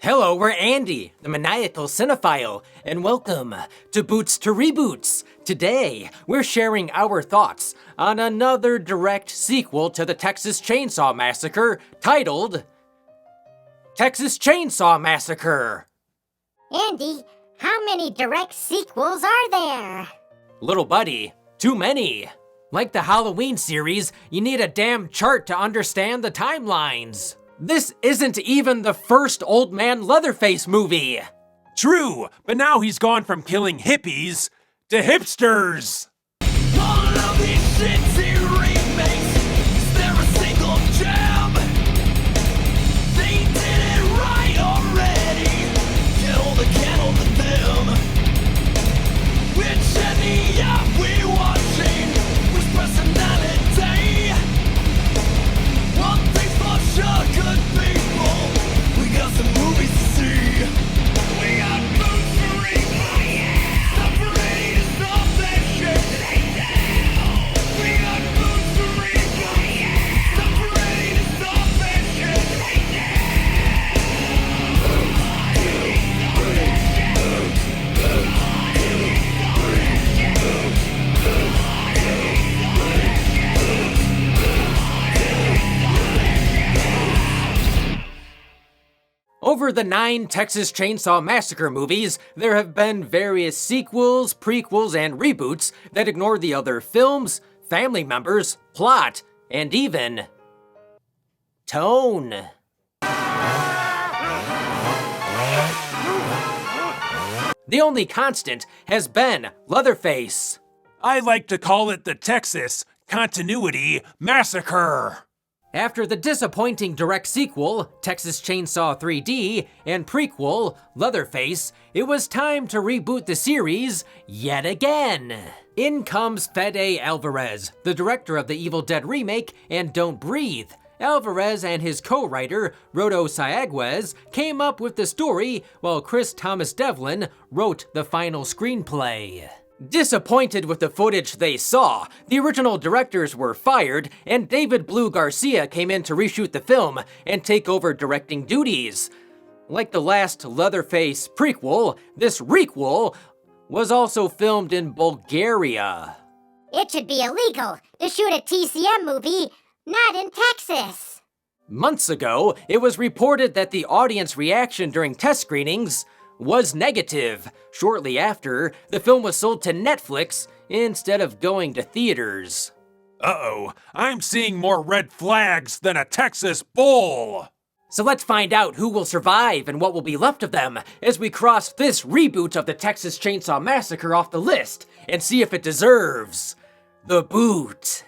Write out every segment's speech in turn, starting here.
Hello, we're Andy, the Maniacal Cinephile, and welcome to Boots to Reboots. Today, we're sharing our thoughts on another direct sequel to the Texas Chainsaw Massacre titled Texas Chainsaw Massacre. Andy, how many direct sequels are there? Little buddy, too many. Like the Halloween series, you need a damn chart to understand the timelines. This isn't even the first Old Man Leatherface movie. True, but now he's gone from killing hippies to hipsters. All of these shitty remakes, is there a single gem? They did it right already. Kill the candle to them. Which any of we watching with personality? One thing's for sure, good people, we got some movies to see. We got boots to read, stop ready to stop that shit. We got boots to read, stop ready to stop that Over the 9 Texas Chainsaw Massacre movies, there have been various sequels, prequels, and reboots that ignore the other films, family members, plot, and even tone. The only constant has been Leatherface. I like to call it the Texas Continuity Massacre. After the disappointing direct sequel, Texas Chainsaw 3D, and prequel, Leatherface, it was time to reboot the series yet again. In comes Fede Álvarez, the director of the Evil Dead remake and Don't Breathe. Álvarez and his co-writer, Rodo Sayagues, came up with the story, while Chris Thomas Devlin wrote the final screenplay. Disappointed with the footage they saw, the original directors were fired, and David Blue Garcia came in to reshoot the film and take over directing duties. Like the last Leatherface prequel, this requel was also filmed in Bulgaria. It should be illegal to shoot a TCM movie, not in Texas. Months ago, it was reported that the audience reaction during test screenings was negative. Shortly after, the film was sold to Netflix instead of going to theaters. Uh-oh, I'm seeing more red flags than a Texas bull. So let's find out who will survive and what will be left of them as we cross this reboot of the Texas Chainsaw Massacre off the list and see if it deserves the boot.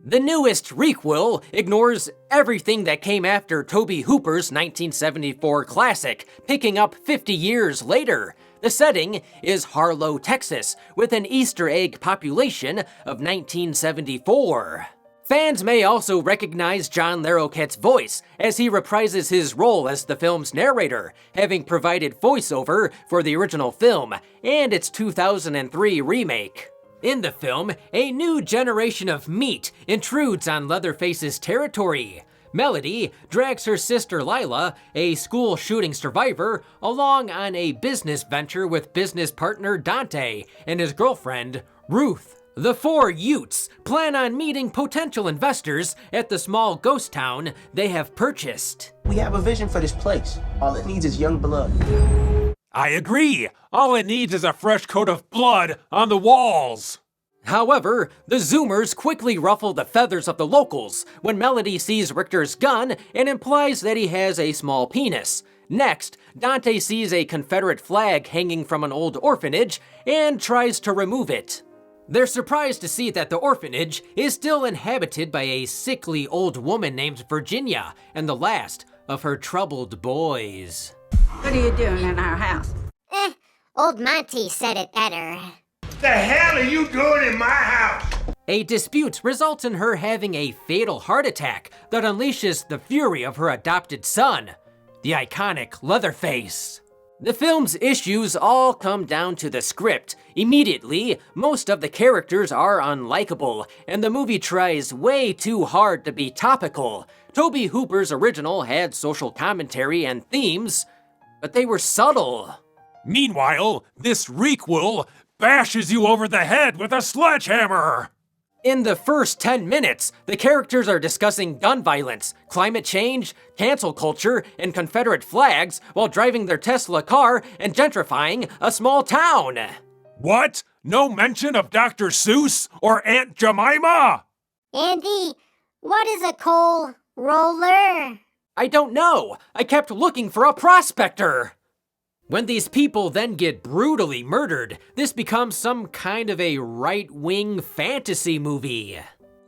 The newest requel ignores everything that came after Tobe Hooper's 1974 classic, picking up 50 years later. The setting is Harlow, Texas, with an Easter egg population of 1974. Fans may also recognize John Larroquette's voice, as he reprises his role as the film's narrator, having provided voiceover for the original film and its 2003 remake. In the film, a new generation of meat intrudes on Leatherface's territory. Melody drags her sister Lila, a school shooting survivor, along on a business venture with business partner Dante and his girlfriend, Ruth. The 4 Utes plan on meeting potential investors at the small ghost town they have purchased. We have a vision for this place. All it needs is young blood. I agree. All it needs is a fresh coat of blood on the walls. However, the Zoomers quickly ruffle the feathers of the locals when Melody sees Richter's gun and implies that he has a small penis. Next, Dante sees a Confederate flag hanging from an old orphanage and tries to remove it. They're surprised to see that the orphanage is still inhabited by a sickly old woman named Virginia and the last of her troubled boys. What are you doing in our house? Old Monty said it better. The hell are you doing in my house? A dispute results in her having a fatal heart attack that unleashes the fury of her adopted son, the iconic Leatherface. The film's issues all come down to the script. Immediately, most of the characters are unlikable, and the movie tries way too hard to be topical. Tobe Hooper's original had social commentary and themes, but they were subtle. Meanwhile, this requel bashes you over the head with a sledgehammer. In the first 10 minutes, the characters are discussing gun violence, climate change, cancel culture, and Confederate flags while driving their Tesla car and gentrifying a small town. What? No mention of Dr. Seuss or Aunt Jemima? Andy, what is a coal roller? I don't know. I kept looking for a prospector. When these people then get brutally murdered, this becomes some kind of a right-wing fantasy movie.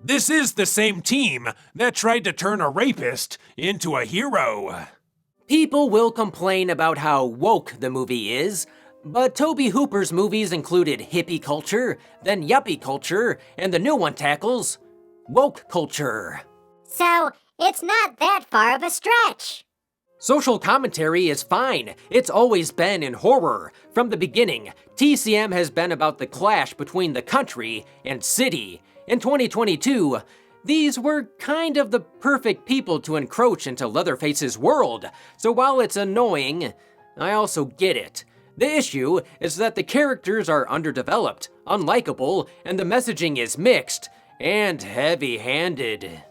This is the same team that tried to turn a rapist into a hero. People will complain about how woke the movie is, but Tobe Hooper's movies included hippie culture, then yuppie culture, and the new one tackles woke culture. So, it's not that far of a stretch. Social commentary is fine. It's always been in horror. From the beginning, TCM has been about the clash between the country and city. In 2022, these were kind of the perfect people to encroach into Leatherface's world. So while it's annoying, I also get it. The issue is that the characters are underdeveloped, unlikable, and the messaging is mixed and heavy-handed.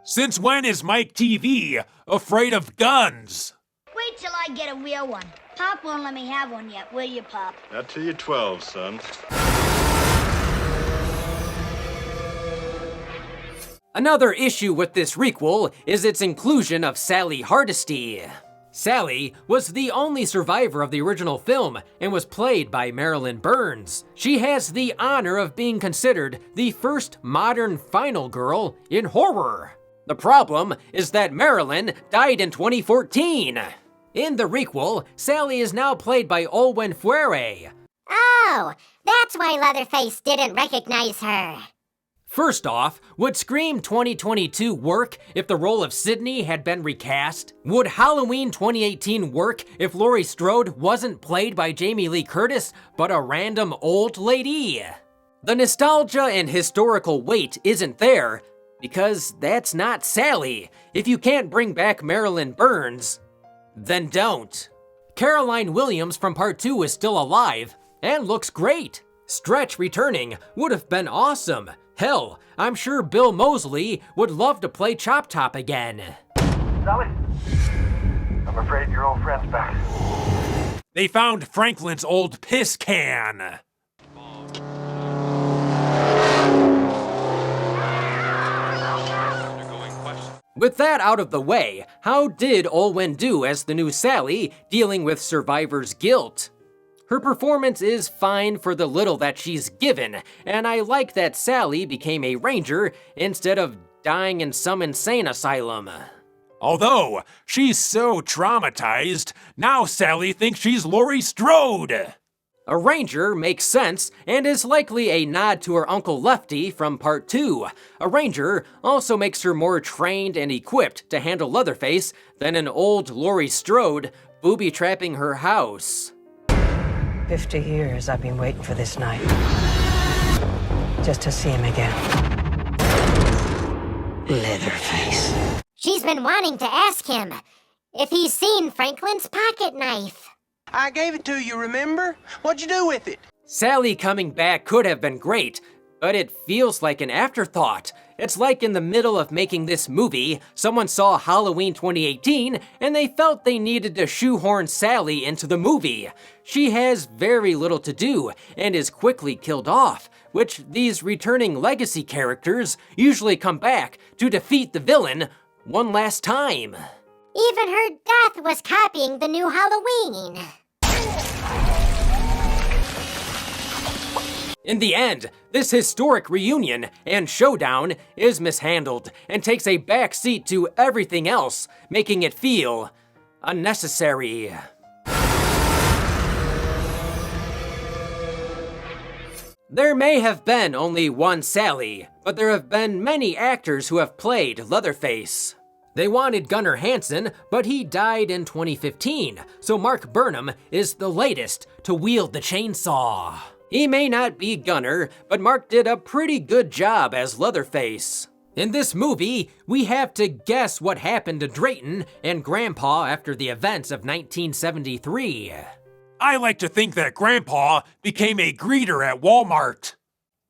Since when is Mike TV afraid of guns? Wait till I get a real one. Pop won't let me have one yet, will you, Pop? Not till you're 12, son. Another issue with this requel is its inclusion of Sally Hardesty. Sally was the only survivor of the original film and was played by Marilyn Burns. She has the honor of being considered the first modern final girl in horror. The problem is that Marilyn died in 2014. In the requel, Sally is now played by Olwen Fouere. Oh, that's why Leatherface didn't recognize her. First off, would Scream 2022 work if the role of Sydney had been recast? Would Halloween 2018 work if Laurie Strode wasn't played by Jamie Lee Curtis, but a random old lady? The nostalgia and historical weight isn't there, because that's not Sally. If you can't bring back Marilyn Burns, then don't. Caroline Williams from Part 2 is still alive, and looks great. Stretch returning would have been awesome. Hell, I'm sure Bill Moseley would love to play Chop Top again. Sally? I'm afraid your old friend's back. They found Franklin's old piss can. With that out of the way, how did Olwen do as the new Sally, dealing with survivor's guilt? Her performance is fine for the little that she's given, and I like that Sally became a ranger instead of dying in some insane asylum. Although, she's so traumatized, now Sally thinks she's Laurie Strode. A ranger makes sense and is likely a nod to her Uncle Lefty from Part 2. A ranger also makes her more trained and equipped to handle Leatherface than an old Laurie Strode booby-trapping her house. 50 years I've been waiting for this night. Just to see him again. Leatherface. She's been wanting to ask him if he's seen Franklin's pocket knife. I gave it to you, remember? What'd you do with it? Sally coming back could have been great, but it feels like an afterthought. It's like in the middle of making this movie, someone saw Halloween 2018 and they felt they needed to shoehorn Sally into the movie. She has very little to do and is quickly killed off, which these returning legacy characters usually come back to defeat the villain one last time. Even her death was copying the new Halloween. In the end, this historic reunion and showdown is mishandled and takes a back seat to everything else, making it feel unnecessary. There may have been only one Sally, but there have been many actors who have played Leatherface. They wanted Gunnar Hansen, but he died in 2015, so Mark Burnham is the latest to wield the chainsaw. He may not be Gunnar, but Mark did a pretty good job as Leatherface. In this movie, we have to guess what happened to Drayton and Grandpa after the events of 1973. I like to think that Grandpa became a greeter at Walmart.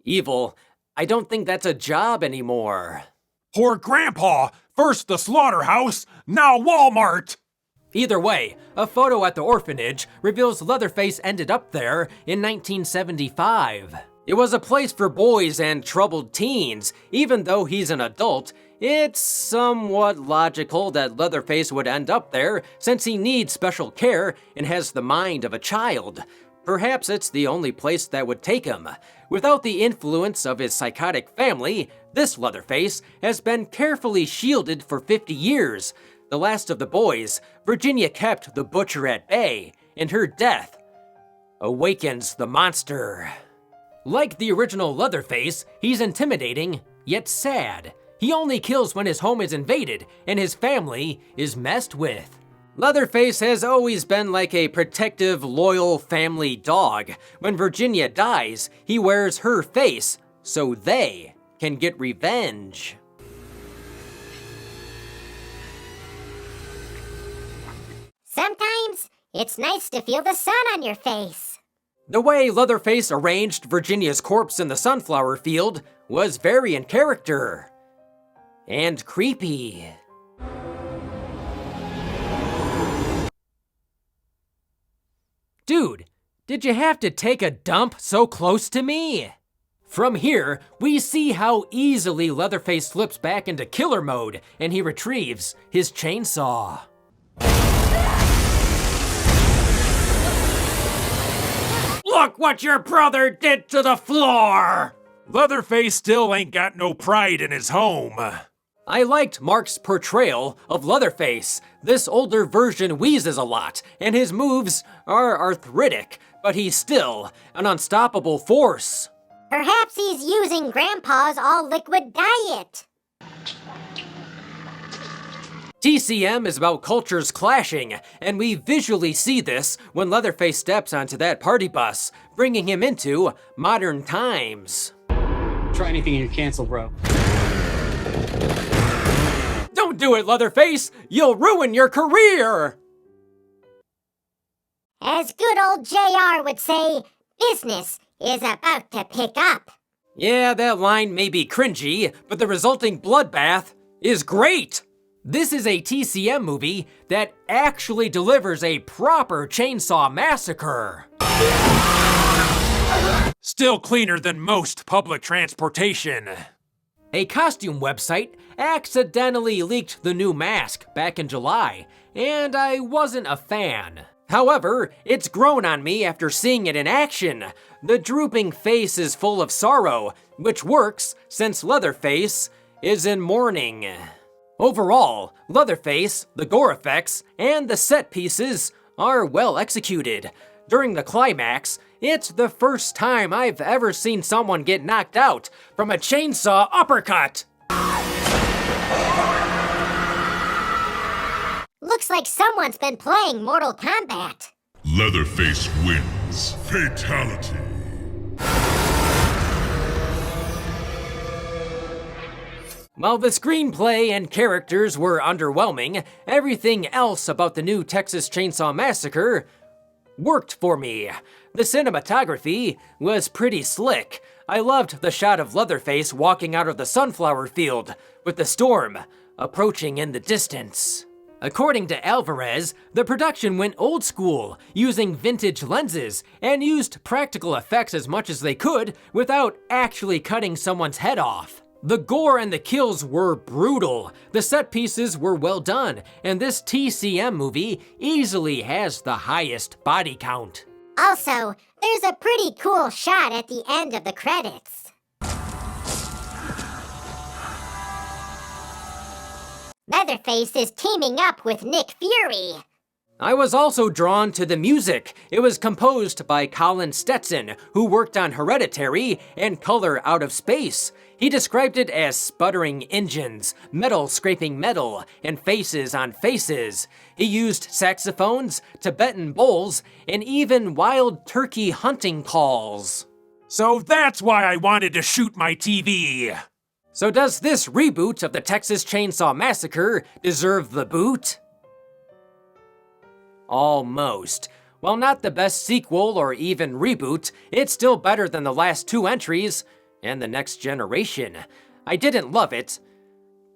Evil, I don't think that's a job anymore. Poor Grandpa, first the slaughterhouse, now Walmart. Either way, a photo at the orphanage reveals Leatherface ended up there in 1975. It was a place for boys and troubled teens. Even though he's an adult, it's somewhat logical that Leatherface would end up there since he needs special care and has the mind of a child. Perhaps it's the only place that would take him. Without the influence of his psychotic family, this Leatherface has been carefully shielded for 50 years. The last of the boys, Virginia kept the butcher at bay, and her death awakens the monster. Like the original Leatherface, he's intimidating, yet sad. He only kills when his home is invaded and his family is messed with. Leatherface has always been like a protective, loyal family dog. When Virginia dies, he wears her face so they can get revenge. Sometimes it's nice to feel the sun on your face. The way Leatherface arranged Virginia's corpse in the sunflower field was very in character. And creepy. Dude, did you have to take a dump so close to me? From here, we see how easily Leatherface slips back into killer mode and he retrieves his chainsaw. Look what your brother did to the floor! Leatherface still ain't got no pride in his home. I liked Mark's portrayal of Leatherface. This older version wheezes a lot, and his moves are arthritic, but he's still an unstoppable force. Perhaps he's using Grandpa's all-liquid diet. TCM is about cultures clashing, and we visually see this when Leatherface steps onto that party bus, bringing him into modern times. Try anything and you're canceled, bro. Don't do it, Leatherface! You'll ruin your career! As good old JR would say, business is about to pick up. Yeah, that line may be cringy, but the resulting bloodbath is great! This is a TCM movie that actually delivers a proper chainsaw massacre. Still cleaner than most public transportation. A costume website accidentally leaked the new mask back in July, and I wasn't a fan. However, it's grown on me after seeing it in action. The drooping face is full of sorrow, which works since Leatherface is in mourning. Overall, Leatherface, the gore effects, and the set pieces are well executed. During the climax, it's the first time I've ever seen someone get knocked out from a chainsaw uppercut. Looks like someone's been playing Mortal Kombat. Leatherface wins. Fatality. While the screenplay and characters were underwhelming, everything else about the new Texas Chainsaw Massacre worked for me. The cinematography was pretty slick. I loved the shot of Leatherface walking out of the sunflower field, with the storm approaching in the distance. According to Álvarez, the production went old school, using vintage lenses, and used practical effects as much as they could without actually cutting someone's head off. The gore and the kills were brutal, the set pieces were well done, and this TCM movie easily has the highest body count. Also, there's a pretty cool shot at the end of the credits. Leatherface is teaming up with Nick Fury. I was also drawn to the music. It was composed by Colin Stetson, who worked on Hereditary and Color Out of Space. He described it as sputtering engines, metal scraping metal, and faces on faces. He used saxophones, Tibetan bowls, and even wild turkey hunting calls. So that's why I wanted to shoot my TV. So does this reboot of the Texas Chainsaw Massacre deserve the boot? Almost. While not the best sequel or even reboot, it's still better than the last two entries and the next generation. I didn't love it,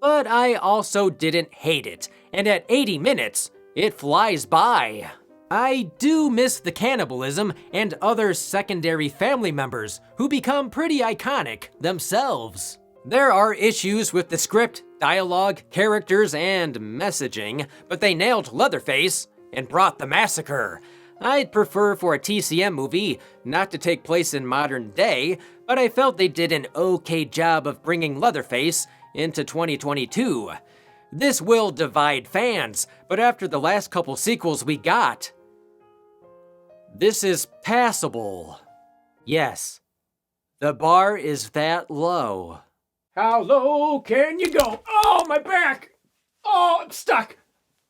but I also didn't hate it, and at 80 minutes, it flies by. I do miss the cannibalism and other secondary family members who become pretty iconic themselves. There are issues with the script, dialogue, characters, and messaging, but they nailed Leatherface and brought the massacre. I'd prefer for a TCM movie not to take place in modern day, but I felt they did an okay job of bringing Leatherface into 2022. This will divide fans, but after the last couple sequels we got, this is passable. Yes, the bar is that low. How low can you go? Oh, my back! Oh, I'm stuck!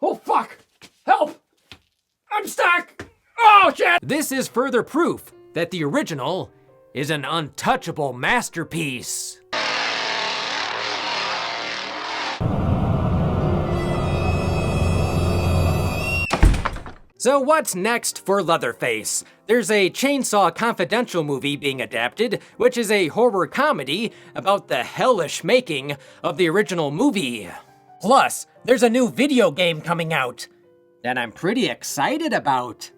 Oh, fuck! Help! I'm stuck! Oh, shit! This is further proof that the original is an untouchable masterpiece. So what's next for Leatherface? There's a Chainsaw Confidential movie being adapted, which is a horror comedy about the hellish making of the original movie. Plus, there's a new video game coming out that I'm pretty excited about.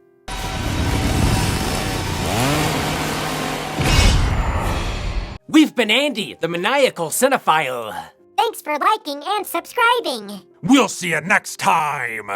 We've been Andy, the Maniacal Cinephile. Thanks for liking and subscribing. We'll see you next time.